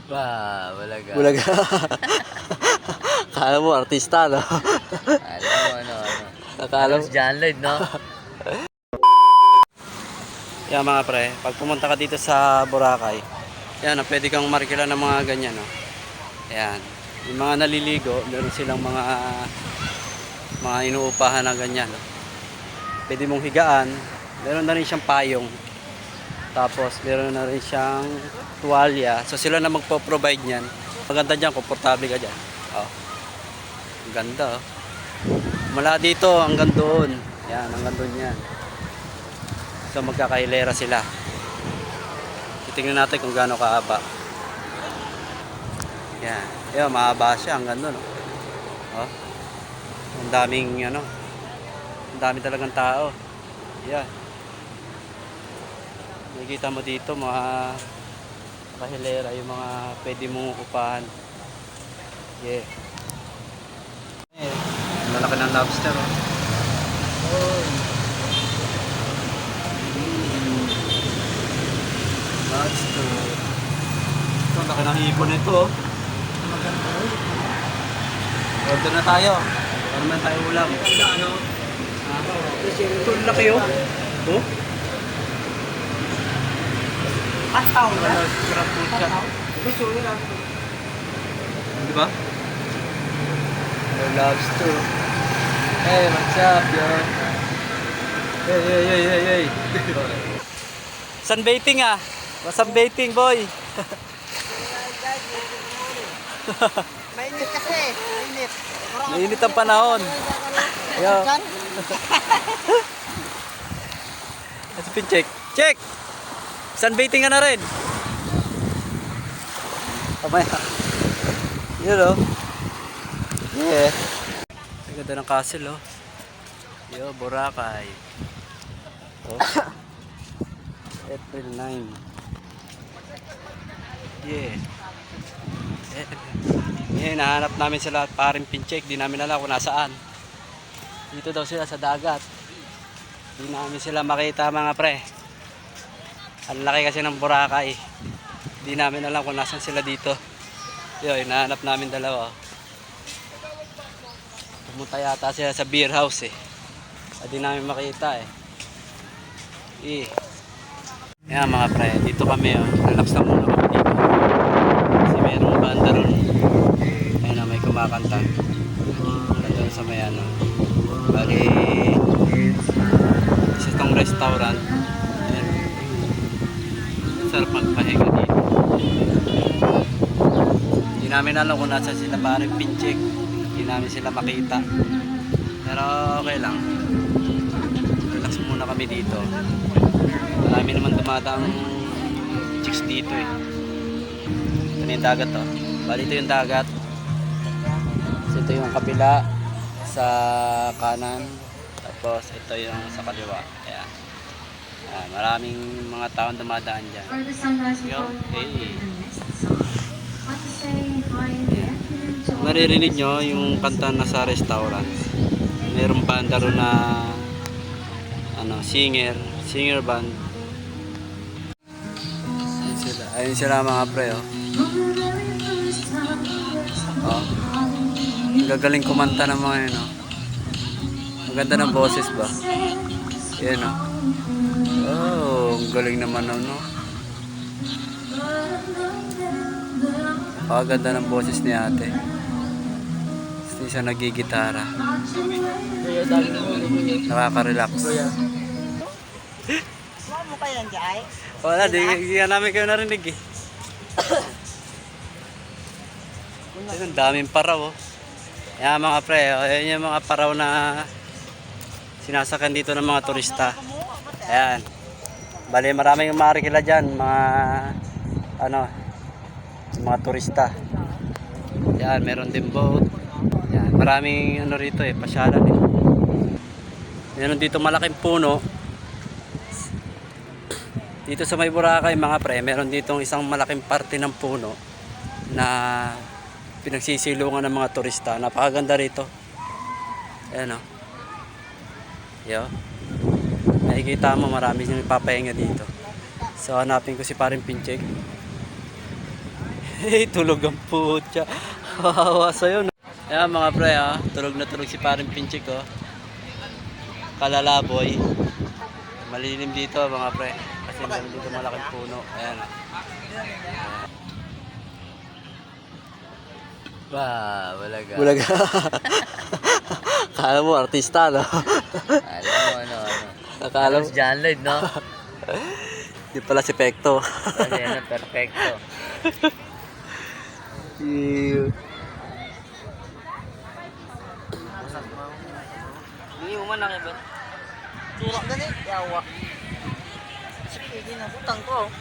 Bulaga. Bulaga. Kala mo, artista, no? Alam mo, ano. Nakala mo. Si John Lloyd, no? Yan mga pre, pag pumunta ka dito sa Boracay, yan, pwede kang markila ng mga ganyan, no? Yan. Yung mga naliligo, meron silang mga inuupahan na ganyan, no? Pwede mong higaan, meron na rin siyang payong. Tapos, meron na rin siyang tuwalya. So, sila na magpo-provide niyan. Maganda dyan, komportable ka dyan. Oh. Ang ganda, oh. Mula dito, hanggang doon. Yan, hanggang doon yan. So, magkakailera sila. Titingnan natin kung gaano kahaba. Yan. Yan, mahaba siya hanggang doon, oh. Ang daming, ano, ang dami talagang tao. Yan. Nakikita mo dito mga kahilera, yung mga pwede mong upahan. Yeah. Malaki ng lobster, oh. Lobster. Ito, laki ng hipon ito, oh. Order na tayo. Ano naman tayo ulam? Ito, laki, oh. Oh? Ataw na. Sarap po siya. Gusto nyo lang. Di ba? Lobster. Hey, what's up, yo? Hey. Sunbaiting ah. Sunbaiting, boy. Mainit kasi. Mainit. Mainit ang panahon. Yo. Let's pin check. Check! Sunbaiting ka na rin. Kamaya. Yun, oh. Yeah. Ang ganda ng castle, oh. Yo, Boracay. Oh. April 9. Yeah. Yeah, nahanap namin sila paring pincheck. Di namin alam kung nasaan. Dito daw sila sa dagat. Di namin sila makita, mga pre. Ang laki kasi ng Boracay. Di namin alam kung nasan sila dito. Yo, hinahanap namin dalawa. Pumunta yata sila sa beer house, eh. Di namin makita, eh. Yan mga pre, dito kami, oh. Relax lang muna kami dito. Kasi mayroong banda ron. Ayun, may kumakanta. Ayun sa may ano. Bali, isa itong restaurant. Ayun. Sarap magpahinga dito. Hindi namin alam kung nasa sila parang pincheck. Hindi namin sila makita. Pero okay lang. Relax muna kami dito. Marami naman dumadaang chicks dito, eh. Ito na yung dagat, oh. Bali ito yung dagat. So, ito yung kabila sa kanan. Tapos ito yung sa kaliwa. Ayan. Ayan, maraming mga taong dumadaan dyan. Hey. Ayan. Maririnig nyo yung kanta na sa restaurant. Mayroong banda ron na ano, singer band. Ayun sila mga pre, oh. Oh. Gagaling kumanta ng mga yun, oh. Maganda ng boses ba? Yan, oh. Oh, ang galing naman, no? Oh, ganda ng boses ni ate. Hindi siya nagigitara. Nakaka-relax. Saan mo kayo Jai? Wala, di namin kayo narinig, eh. Ang daming paraw, oh. Yan mga pre, oh. Yan yung mga paraw na sinasakyan dito ng mga turista. Ayan. Bali, maraming marikila dyan, mga ano, mga turista. Yan, meron din boat. Yan, maraming ano rito, eh, pasyalan, eh. Meron dito malaking puno. Dito sa may Boracay mga pre, meron ditong isang malaking parte ng puno na pinagsisilungan ng mga turista. Napakaganda rito. Ayan, oh. Yo. Nakikita mo marami yung ipapahinga dito. So hanapin ko si paring Pincheck. Tulog ang putya. Kawawa sa'yo, no? Ayan mga pre, tulog na tulog si paring Pinchik, oh. Kalalaboy. Malilim dito, mga pre. Kasi meron dito malaking puno. Ayan. Ba, bulaga. Bulaga. Kala mo, artista, no? Alam mo, ano. Akala Alam mo. si John Lloyd, no? Di pala si Pekto. Kasi ano, perfecto. Hindi mo man nakiba. Tulak na ni. Yawa. Sige, hindi na. Butang ko.